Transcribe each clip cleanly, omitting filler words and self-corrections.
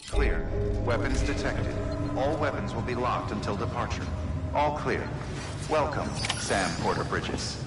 Clear. Weapons detected. All weapons will be locked until departure. All clear. Welcome, Sam Porter Bridges.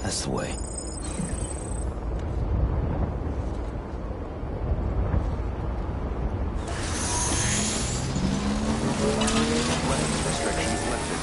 That's the way. Weapons restrictions lifted.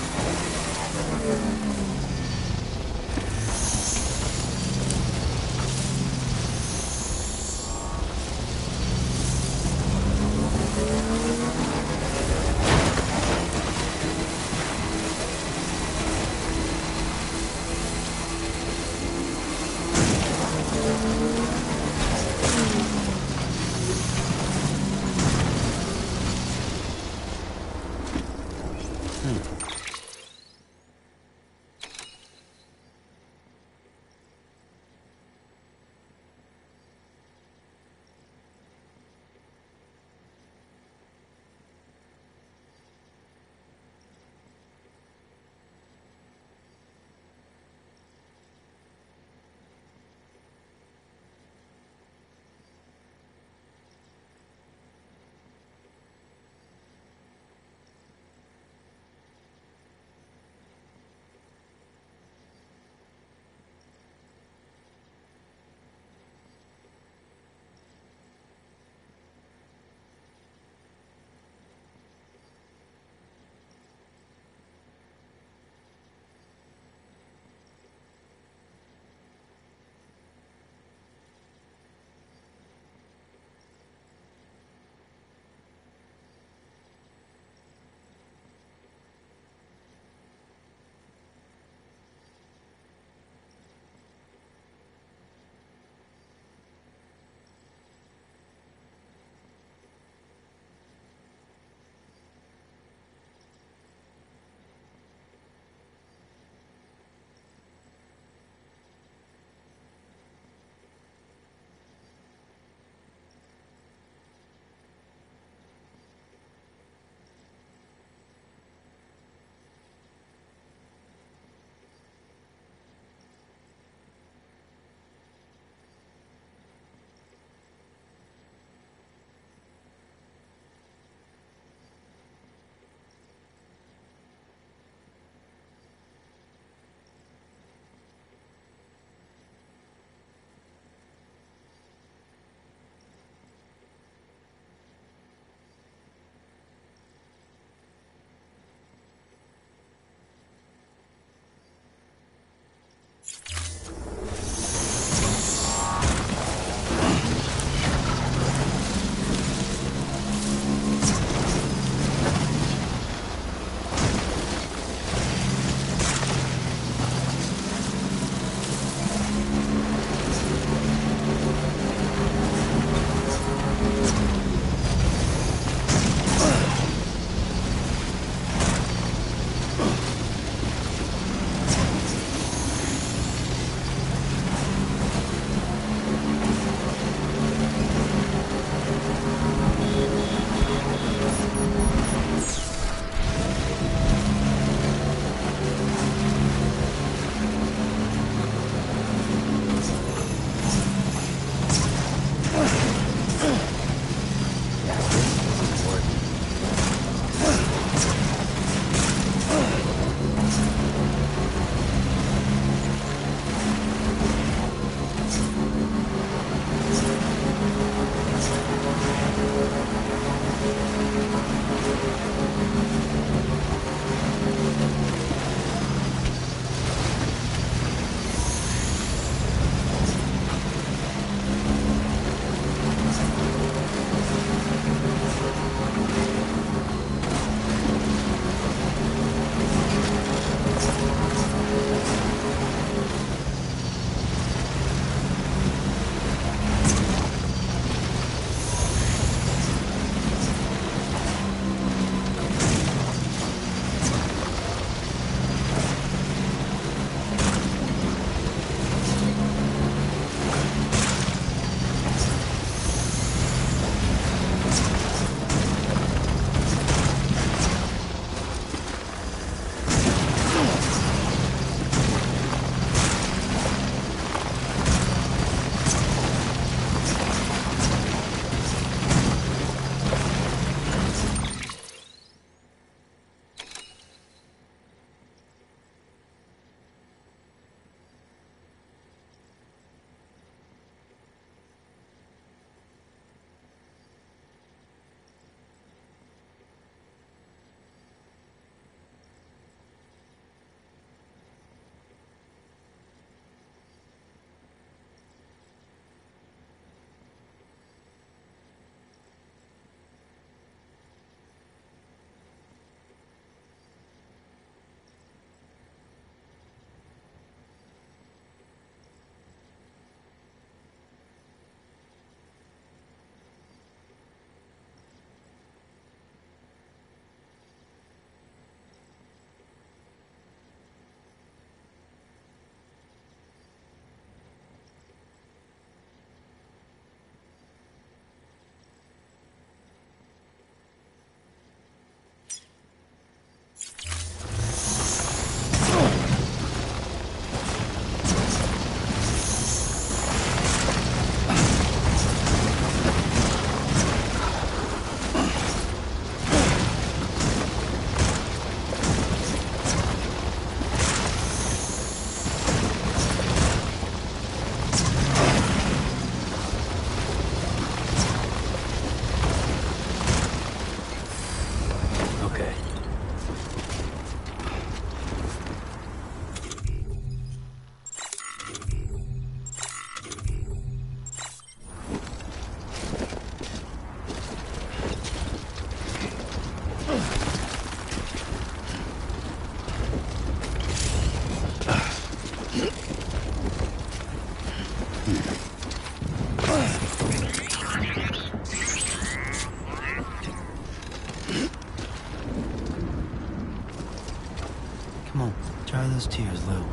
Come on, dry those tears, Lou.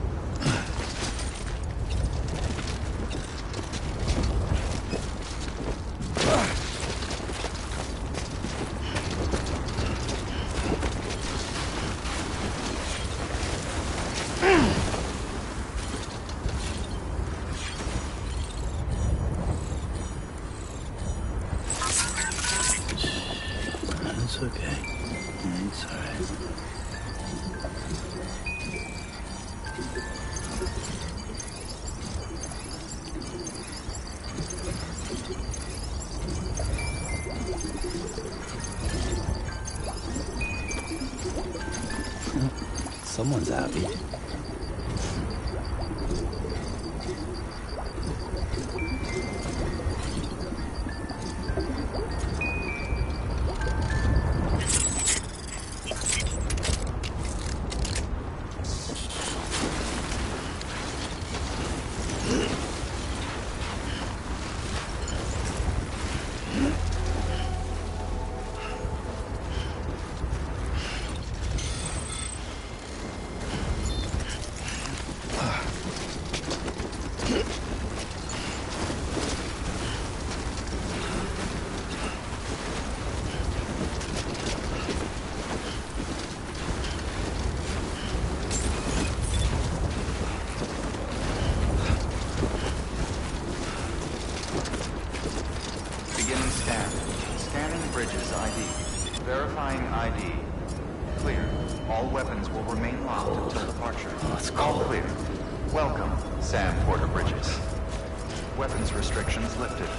It's okay. It's all right. Someone's happy. Scanning bridges ID. Verifying ID. Clear. All weapons will remain locked until departure. Let's go. All clear. Welcome, Sam Porter Bridges. Weapons restrictions lifted.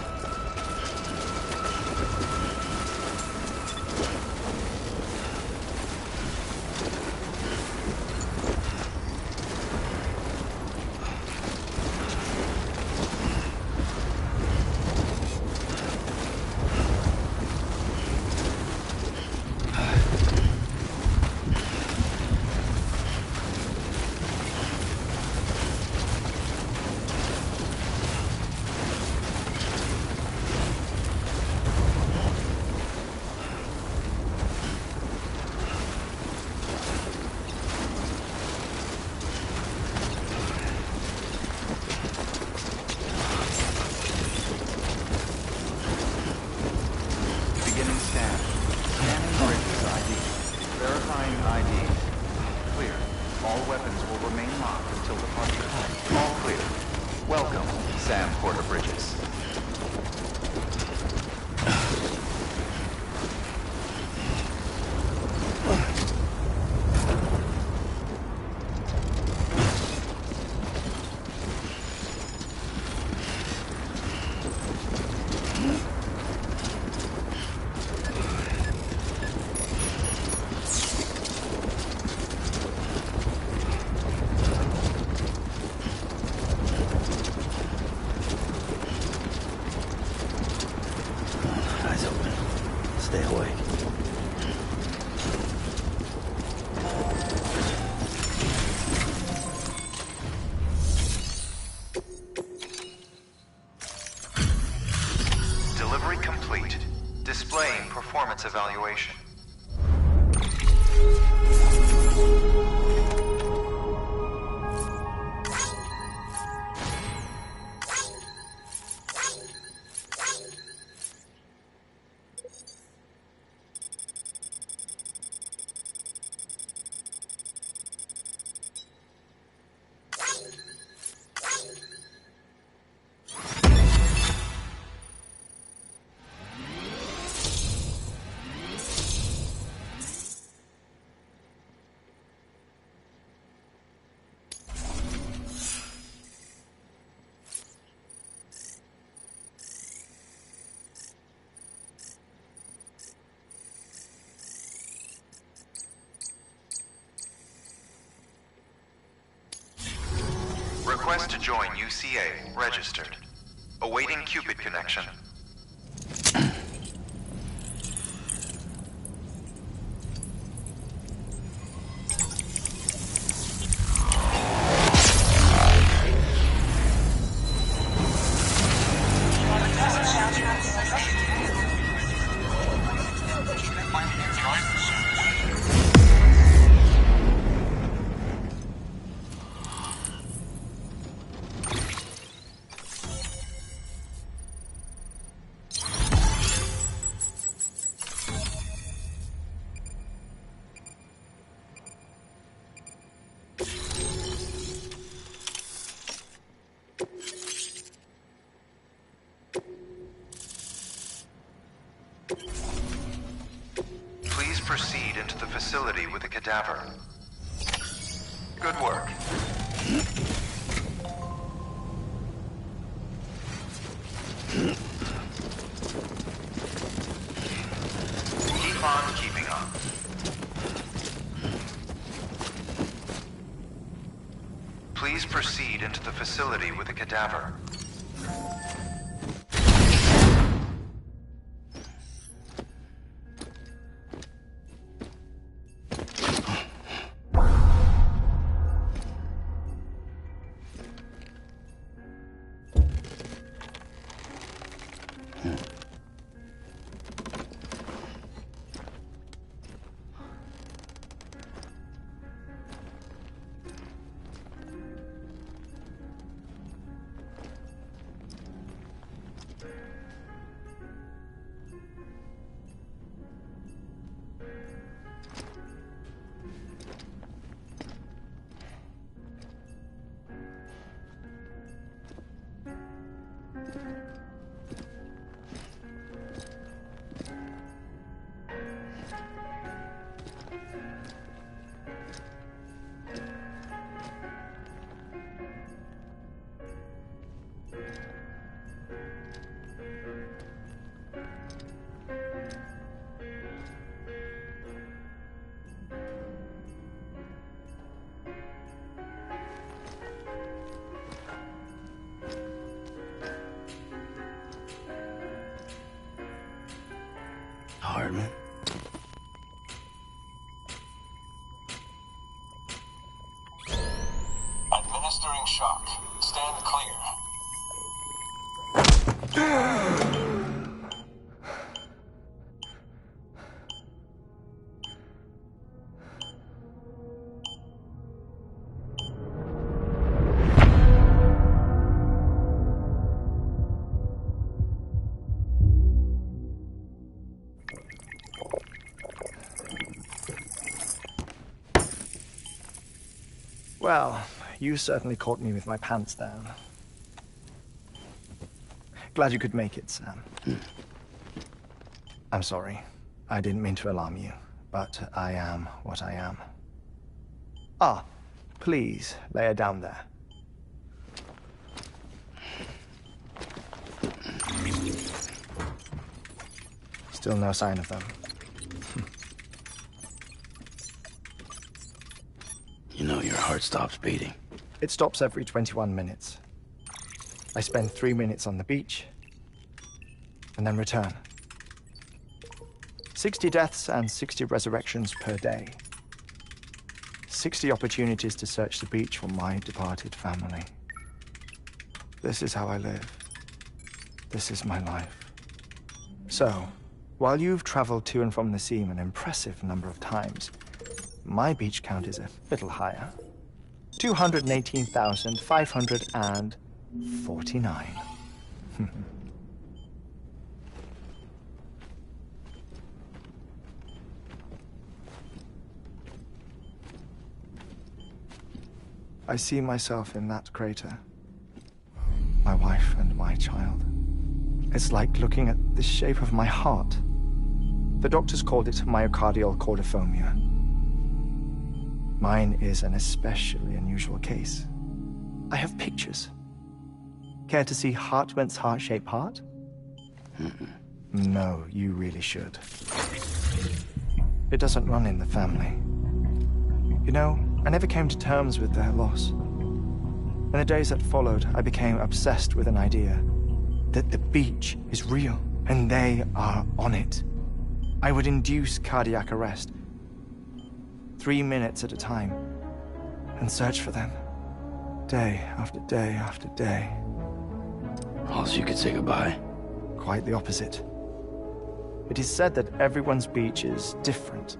Sam Porter Bridges. Stay awake. Delivery complete. Displaying performance evaluation. Request to join UCA. Registered. Awaiting Cupid connection. facility with a cadaver. Good work. Keep on keeping on. Please proceed into the facility with a cadaver. Hardman? Administering shock. Stand clear. Well, you certainly caught me with my pants down. Glad you could make it, Sam. I'm sorry. I didn't mean to alarm you, but I am what I am. Ah, please, lay her down there. Still no sign of them. You know your heart stops beating. It stops every 21 minutes. I spend 3 minutes on the beach, and then return. 60 deaths and 60 resurrections per day. 60 opportunities to search the beach for my departed family. This is how I live. This is my life. So, while you've traveled to and from the scene an impressive number of times, my beach count is a little higher. 218,549. I see myself in that crater. My wife and my child. It's like looking at the shape of my heart. The doctors called it myocardial cordiformia. Mine is an especially unusual case. I have pictures. Care to see Hartman's heart-shaped heart? No, you really should. It doesn't run in the family. You know, I never came to terms with their loss. In the days that followed, I became obsessed with an idea that the beach is real, and they are on it. I would induce cardiac arrest, 3 minutes at a time, and search for them, day after day after day. Also, you could say goodbye. Quite the opposite. It is said that everyone's beach is different.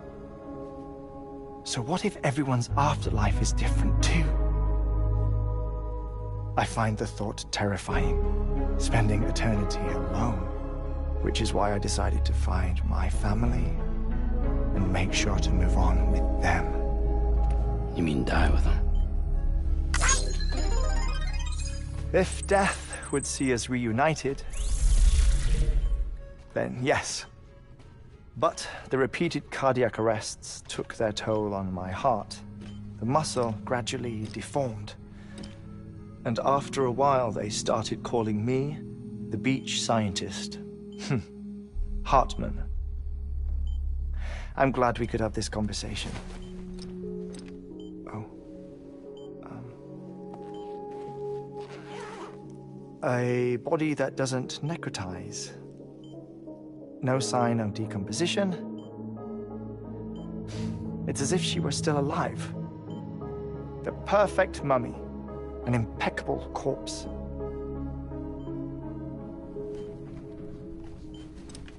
So what if everyone's afterlife is different too? I find the thought terrifying, spending eternity alone, which is why I decided to find my family and make sure to move on with them. You mean die with them? If death would see us reunited, then yes. But the repeated cardiac arrests took their toll on my heart. The muscle gradually deformed. And after a while, they started calling me the beach scientist. Hartman. I'm glad we could have this conversation. Oh. A body that doesn't necrotize. No sign of decomposition. It's as if she were still alive. The perfect mummy. An impeccable corpse.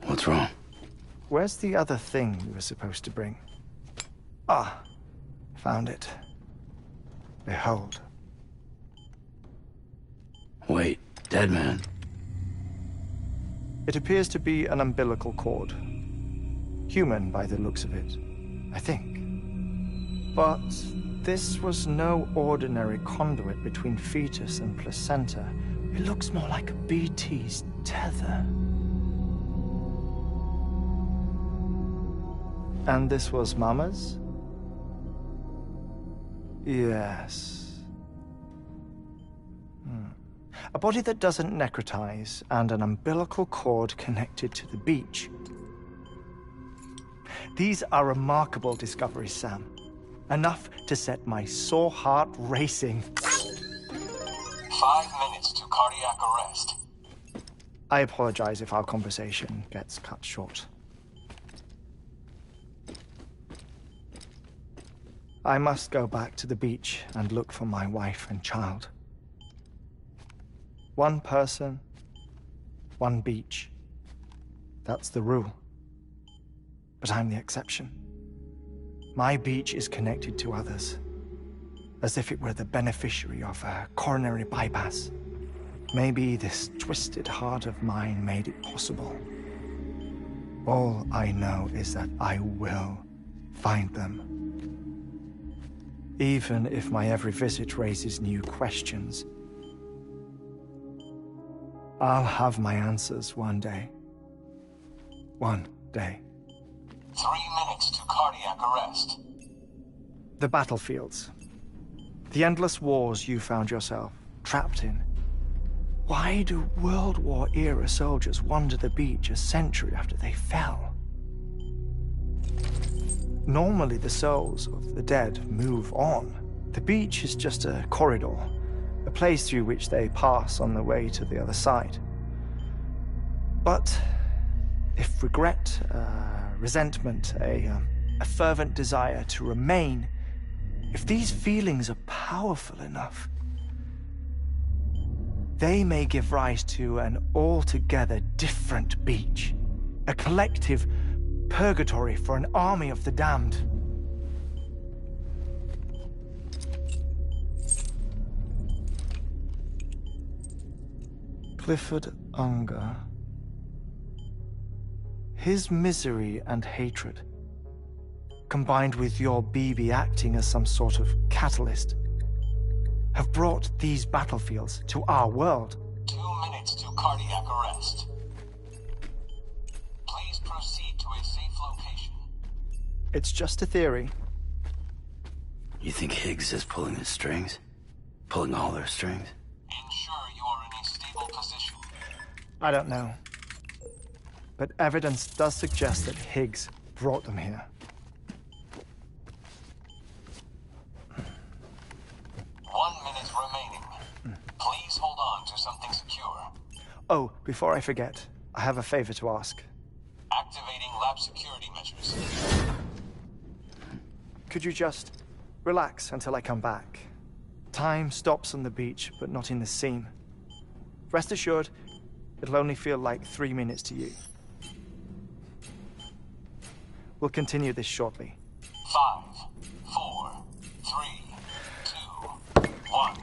What's wrong? Where's the other thing you were supposed to bring? Ah, found it. Behold. Wait, dead man. It appears to be an umbilical cord. Human by the looks of it, I think. But this was no ordinary conduit between fetus and placenta. It looks more like a BT's tether. And this was Mama's? Yes. A body that doesn't necrotize and an umbilical cord connected to the beach. These are remarkable discoveries, Sam. Enough to set my sore heart racing. 5 minutes to cardiac arrest. I apologize if our conversation gets cut short. I must go back to the beach and look for my wife and child. One person, one beach. That's the rule. But I'm the exception. My beach is connected to others, as if it were the beneficiary of a coronary bypass. Maybe this twisted heart of mine made it possible. All I know is that I will find them. Even if my every visit raises new questions. I'll have my answers one day. One day. 3 minutes to cardiac arrest. The battlefields. The endless wars you found yourself trapped in. Why do World War-era soldiers wander the beach a century after they fell? Normally the souls of the dead move on. The beach is just a corridor, a place through which they pass on the way to the other side. But if regret, resentment, a fervent desire to remain, if these feelings are powerful enough, they may give rise to an altogether different beach, a collective purgatory for an army of the damned. Clifford Unger. His misery and hatred, combined with your BB acting as some sort of catalyst, have brought these battlefields to our world. 2 minutes to cardiac arrest. Please proceed to a safe location. It's just a theory. You think Higgs is pulling the strings? Pulling all their strings? Ensure you are in a stable position. I don't know. But evidence does suggest that Higgs brought them here. 1 minute remaining. Please hold on to something secure. Oh, before I forget, I have a favor to ask. Activating lab security measures. Could you just relax until I come back? Time stops on the beach, but not in the scene. Rest assured, it'll only feel like 3 minutes to you. We'll continue this shortly. 5, 4, 3, 2, 1.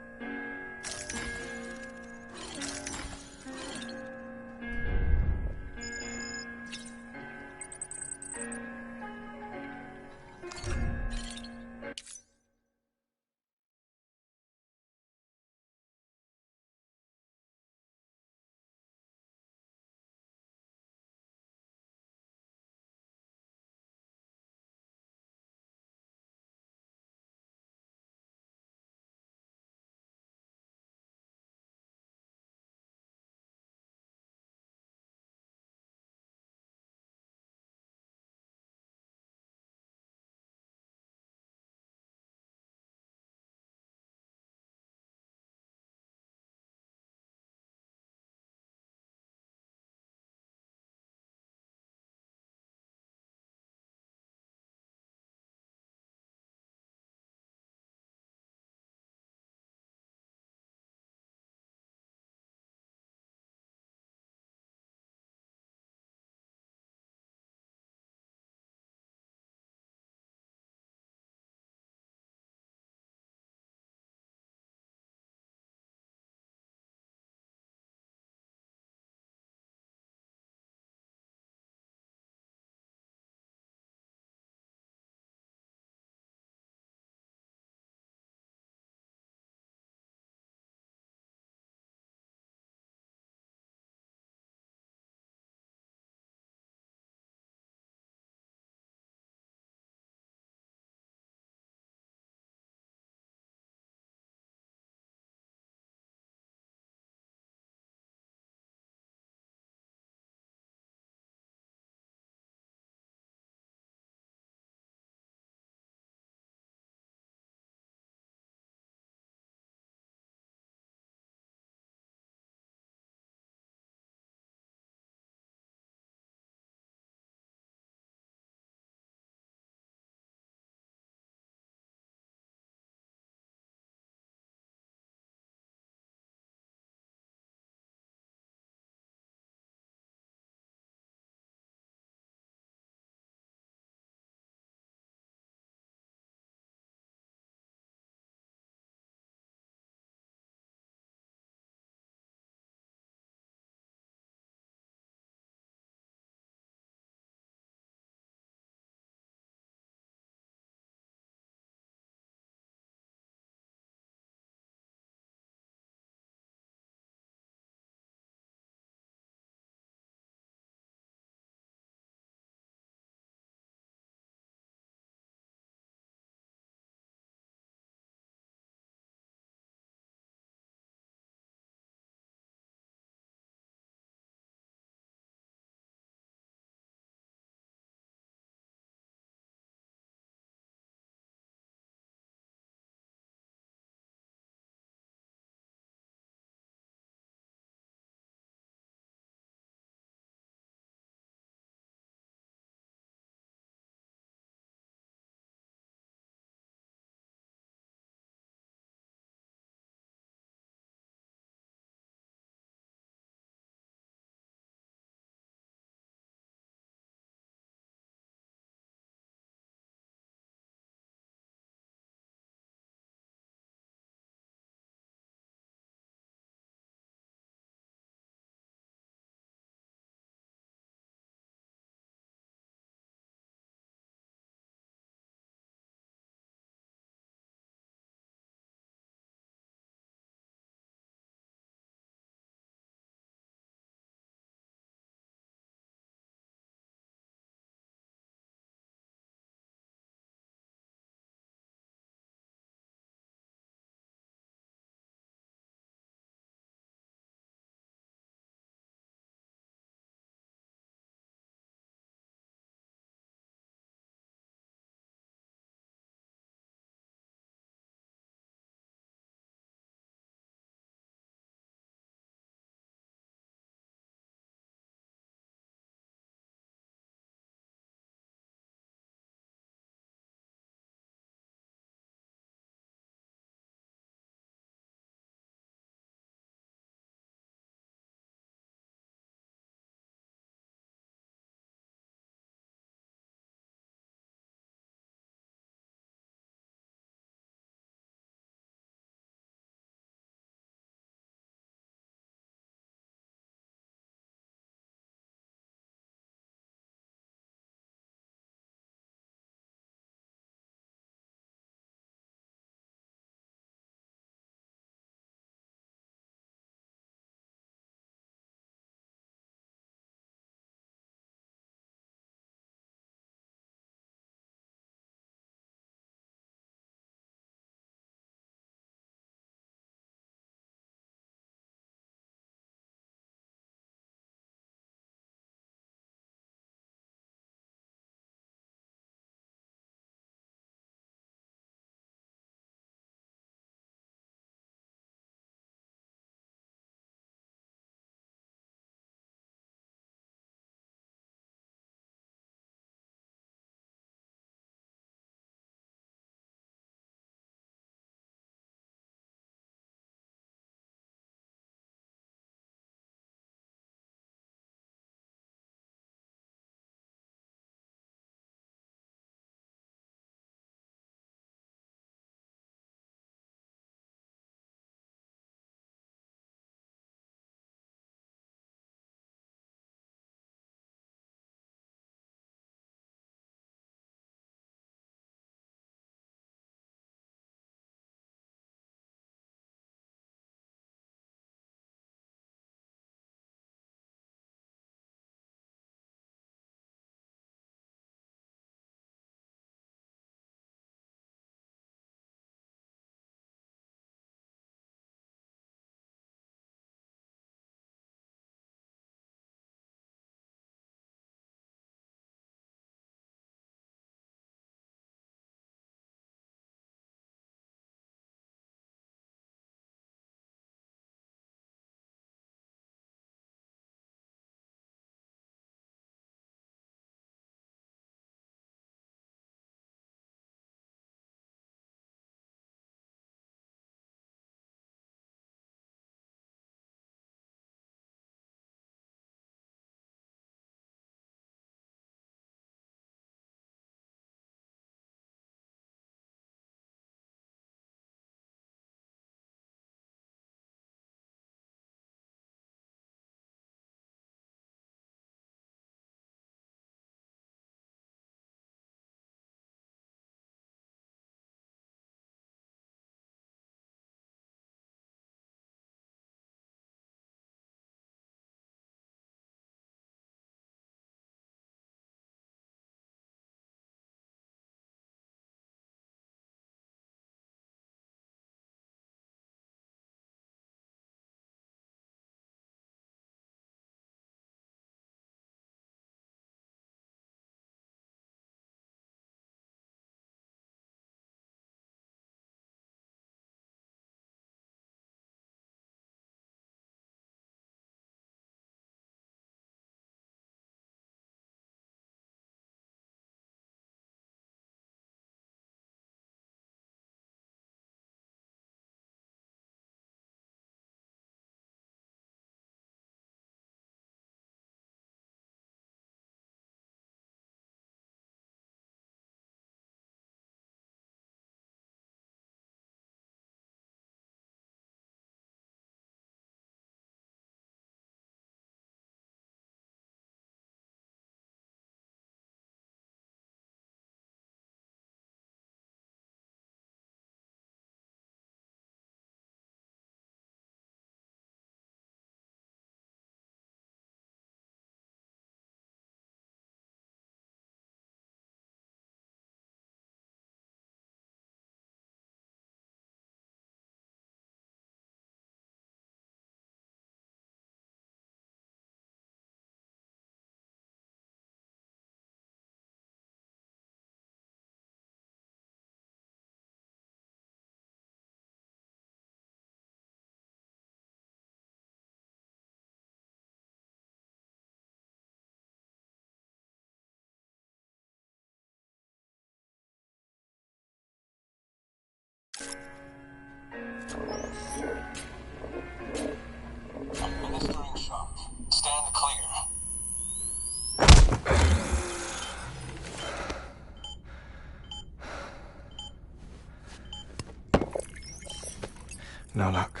No luck.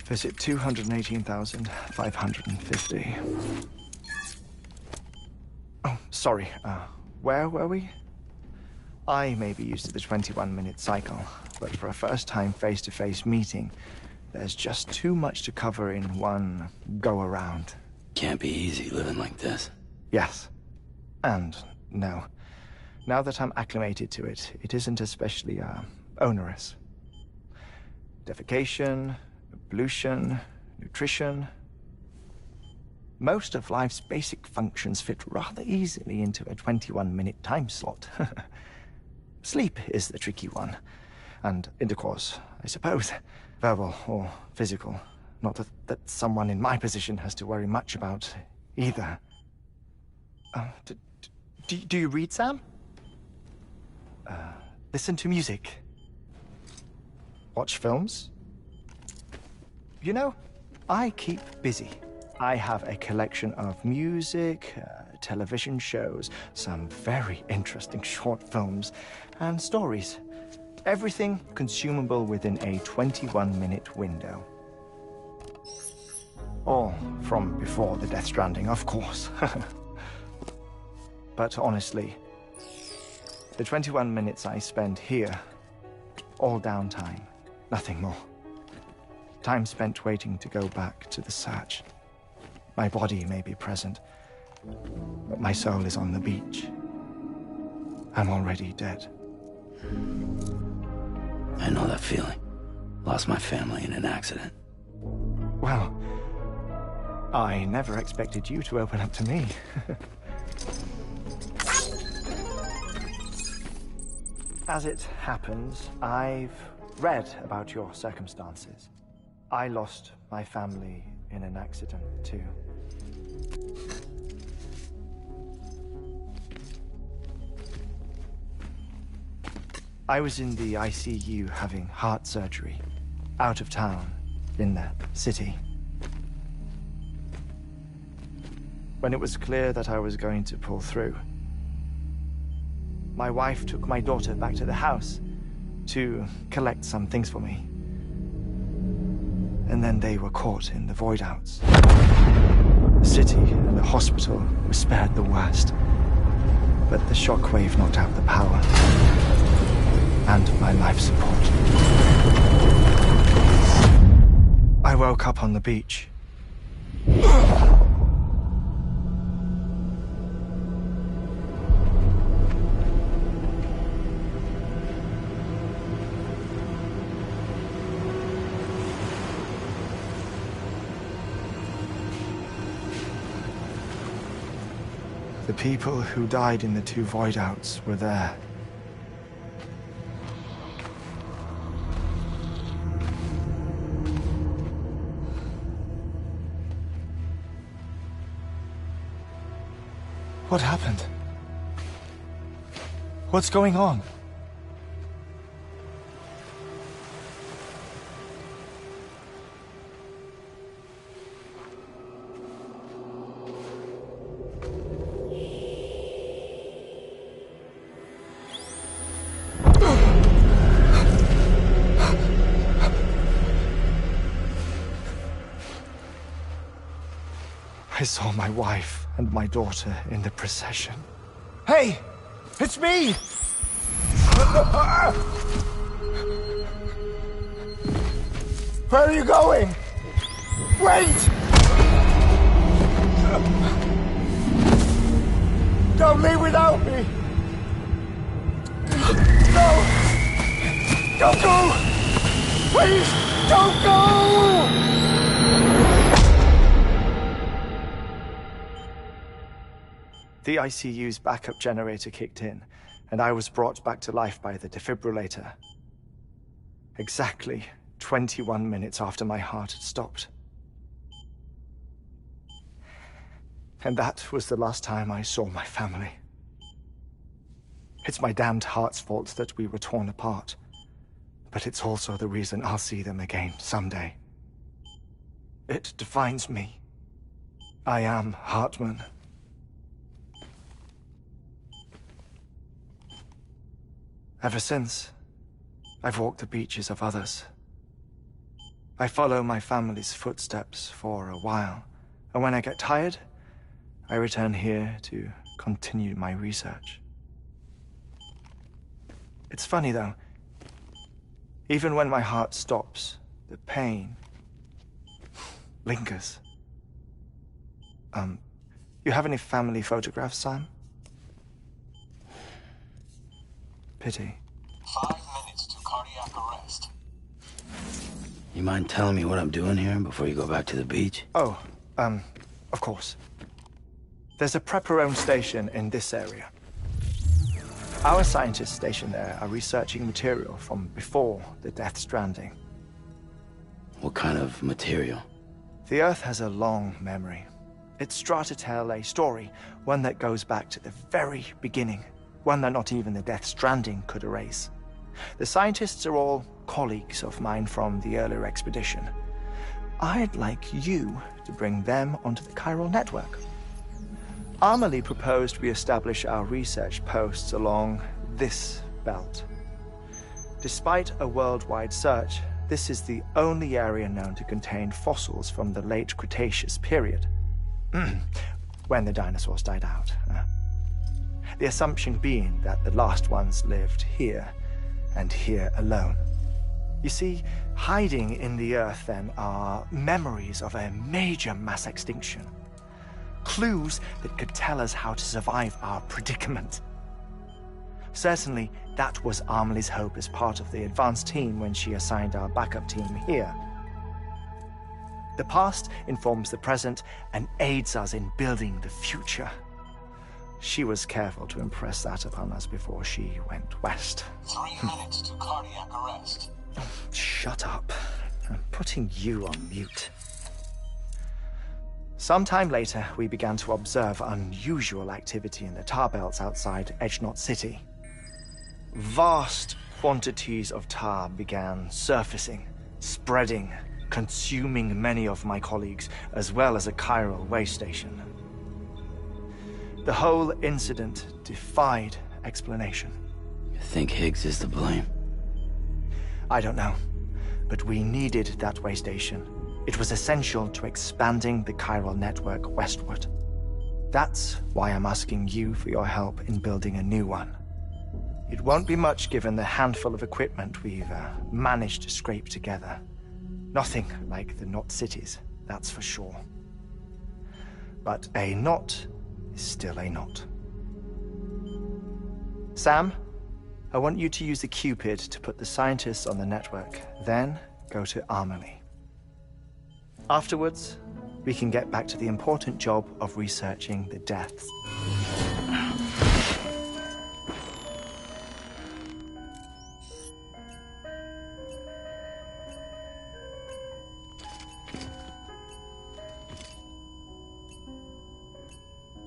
Visit 218,550. Oh, sorry. Where were we? I may be used to the 21-minute cycle, but for a first-time face-to-face meeting, there's just too much to cover in one go-around. Can't be easy living like this. Yes. And no. Now that I'm acclimated to it, it isn't especially, onerous. Defecation, pollution, nutrition. Most of life's basic functions fit rather easily into a 21-minute time slot. Sleep is the tricky one. And intercourse, I suppose. Verbal or physical. Not that someone in my position has to worry much about either. Do you read, Sam? Listen to music. Watch films. You know, I keep busy. I have a collection of music, television shows, some very interesting short films, and stories. Everything consumable within a 21-minute window. All from before the Death Stranding, of course. But honestly, the 21 minutes I spend here, all downtime, nothing more. Time spent waiting to go back to the search. My body may be present, but my soul is on the beach. I'm already dead. I know that feeling. Lost my family in an accident. Well, I never expected you to open up to me. As it happens, I've read about your circumstances. I lost my family in an accident, too. I was in the ICU having heart surgery, out of town, in the city. When it was clear that I was going to pull through, my wife took my daughter back to the house to collect some things for me. And then they were caught in the void-outs. The city and the hospital were spared the worst, but the shockwave knocked out the power and my life support. I woke up on the beach. The people who died in the two void-outs were there. What happened? What's going on? I saw my wife and my daughter in the procession. Hey! It's me! Where are you going? Wait! Don't leave without me! No! Don't go! Please, don't go! The ICU's backup generator kicked in, and I was brought back to life by the defibrillator. Exactly 21 minutes after my heart had stopped. And that was the last time I saw my family. It's my damned heart's fault that we were torn apart, but it's also the reason I'll see them again someday. It defines me. I am Hartman. Ever since, I've walked the beaches of others, I follow my family's footsteps for a while, and when I get tired, I return here to continue my research. It's funny, though. Even when my heart stops, the pain lingers. You have any family photographs, Sam? Pity. 5 minutes to cardiac arrest. You mind telling me what I'm doing here before you go back to the beach? Oh, of course. There's a Prepperone station in this area. Our scientists stationed there are researching material from before the Death Stranding. What kind of material? The Earth has a long memory. It's trying to tell a story, one that goes back to the very beginning, one that not even the Death Stranding could erase. The scientists are all colleagues of mine from the earlier expedition. I'd like you to bring them onto the chiral network. Amelie proposed we establish our research posts along this belt. Despite a worldwide search, this is the only area known to contain fossils from the late Cretaceous period, when the dinosaurs died out. The assumption being that the last ones lived here, and here alone. You see, hiding in the Earth, then, are memories of a major mass extinction. Clues that could tell us how to survive our predicament. Certainly, that was Amelie's hope as part of the advanced team when she assigned our backup team here. The past informs the present and aids us in building the future. She was careful to impress that upon us before she went west. 3 minutes to cardiac arrest. Shut up. I'm putting you on mute. Sometime later, we began to observe unusual activity in the tar belts outside Edgenot City. Vast quantities of tar began surfacing, spreading, consuming many of my colleagues, as well as a chiral way station. The whole incident defied explanation. You think Higgs is to blame? I don't know, but we needed that way station. It was essential to expanding the chiral network westward. That's why I'm asking you for your help in building a new one. It won't be much given the handful of equipment we've managed to scrape together. Nothing like the knot cities, that's for sure. But a knot is still a knot. Sam, I want you to use the Cupid to put the scientists on the network, then go to Amelie. Afterwards, we can get back to the important job of researching the deaths.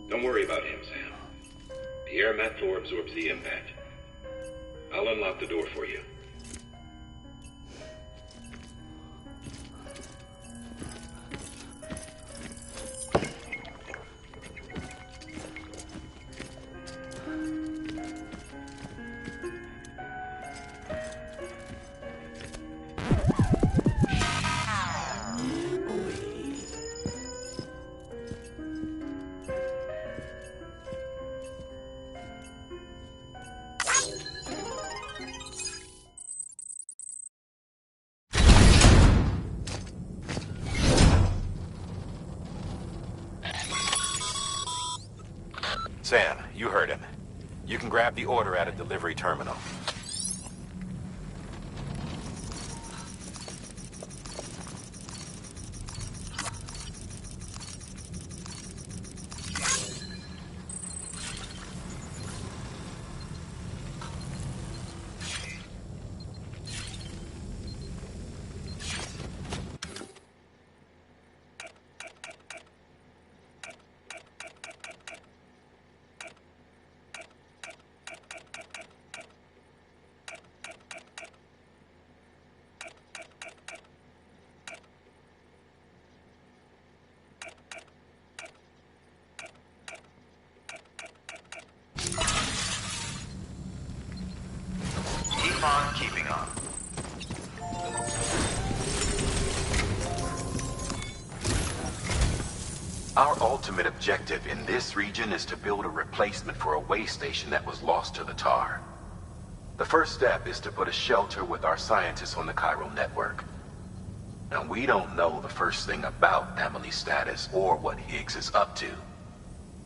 Don't worry about him, Sam. The air mat floor absorbs the impact. I'll unlock the door for you. Sam, you heard him. You can grab the order at a delivery terminal. ultimate objective in this region is to build a replacement for a way station that was lost to the tar. The first step is to put a shelter with our scientists on the chiral network. Now, we don't know the first thing about Emily's status or what Higgs is up to.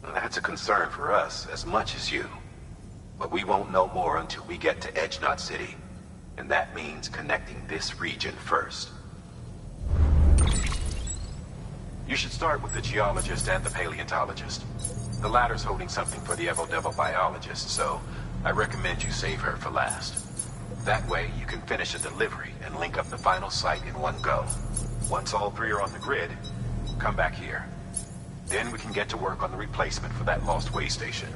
That's a concern for us as much as you. But we won't know more until we get to Edge Knot City. And that means connecting this region first. You should start with the geologist and the paleontologist. The latter's holding something for the Evo-Devo biologist, so I recommend you save her for last. That way, you can finish a delivery and link up the final site in one go. Once all three are on the grid, come back here. Then we can get to work on the replacement for that lost way station.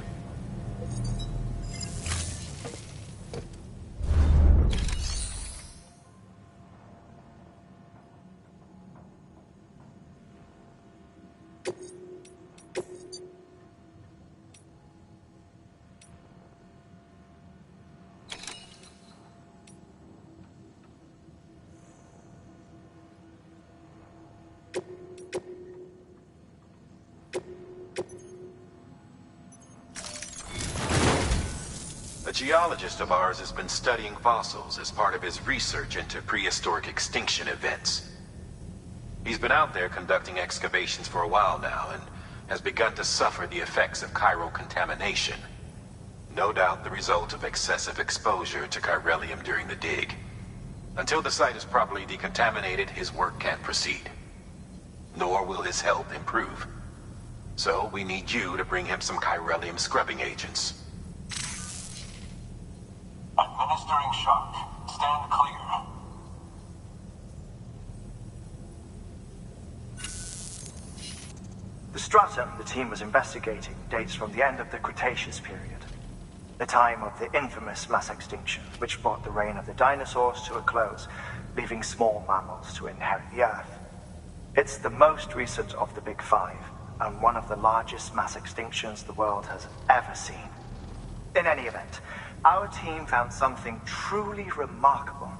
A geologist of ours has been studying fossils as part of his research into prehistoric extinction events. He's been out there conducting excavations for a while now and has begun to suffer the effects of chiral contamination. No doubt the result of excessive exposure to chiralium during the dig. Until the site is properly decontaminated, his work can't proceed. Nor will his health improve. So we need you to bring him some chiralium scrubbing agents. Administering shock. Stand clear. The stratum the team was investigating dates from the end of the Cretaceous period, the time of the infamous mass extinction, which brought the reign of the dinosaurs to a close, leaving small mammals to inherit the Earth. It's the most recent of the Big Five, and one of the largest mass extinctions the world has ever seen. In any event, our team found something truly remarkable.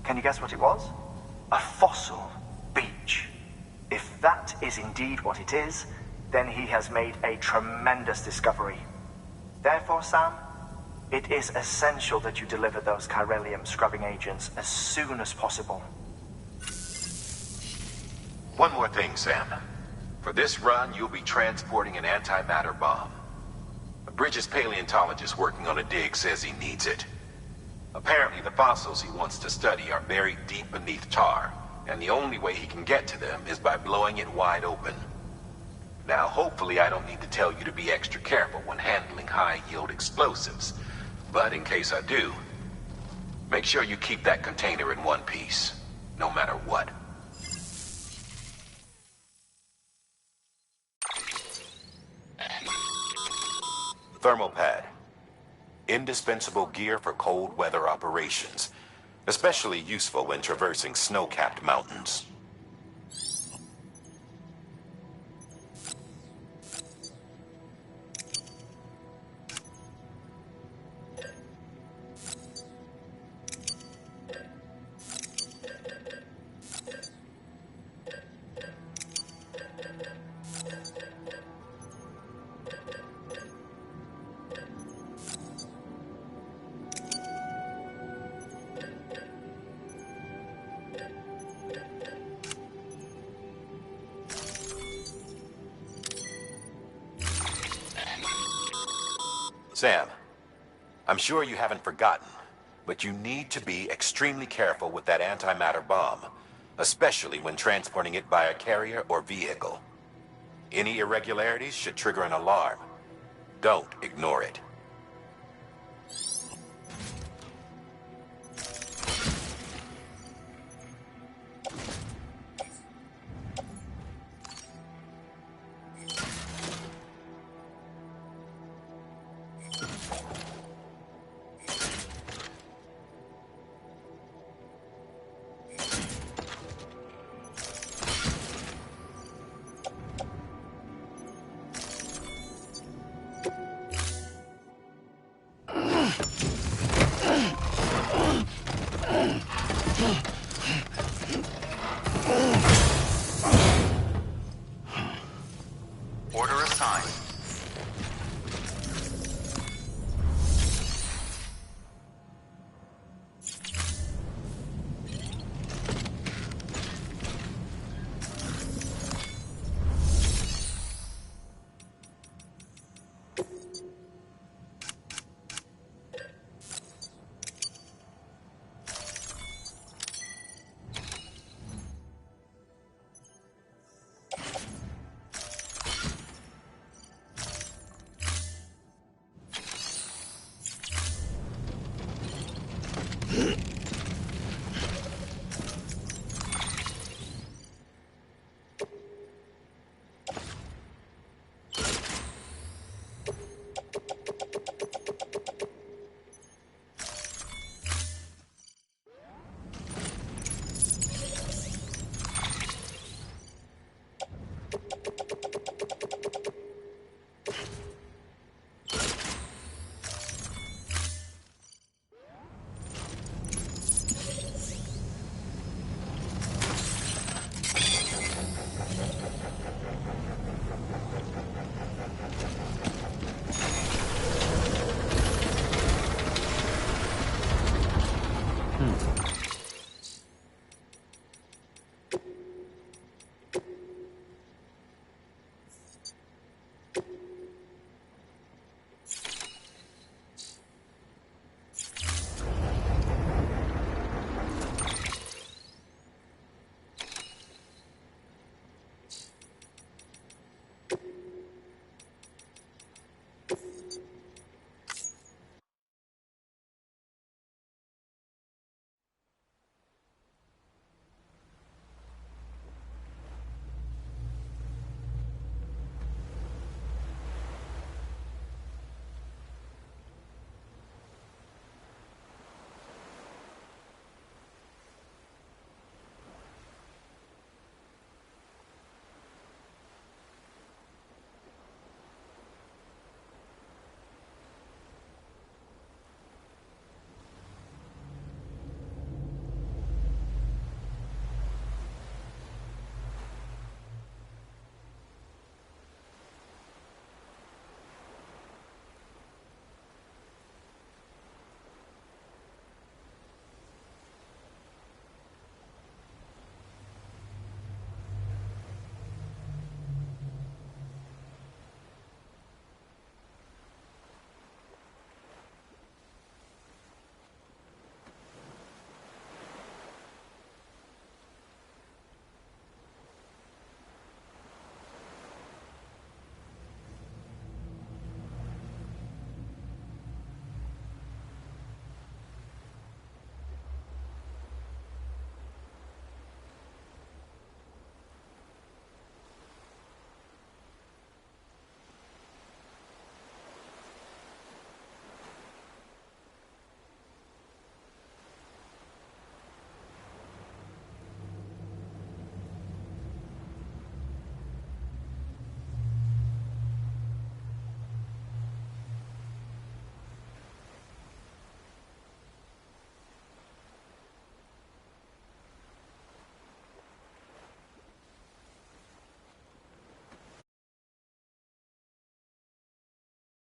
Can you guess what it was? A fossil beach. If that is indeed what it is, then he has made a tremendous discovery. Therefore, Sam, it is essential that you deliver those chiralium scrubbing agents as soon as possible. One more thing, Sam. For this run, you'll be transporting an antimatter bomb. Bridges' paleontologist working on a dig says he needs it. Apparently, the fossils he wants to study are buried deep beneath tar, and the only way he can get to them is by blowing it wide open. Now, hopefully I don't need to tell you to be extra careful when handling high-yield explosives, but in case I do, make sure you keep that container in one piece, no matter what. Thermal pad. Indispensable gear for cold weather operations, especially useful when traversing snow-capped mountains. Sam, I'm sure you haven't forgotten, but you need to be extremely careful with that antimatter bomb, especially when transporting it by a carrier or vehicle. Any irregularities should trigger an alarm. Don't ignore it.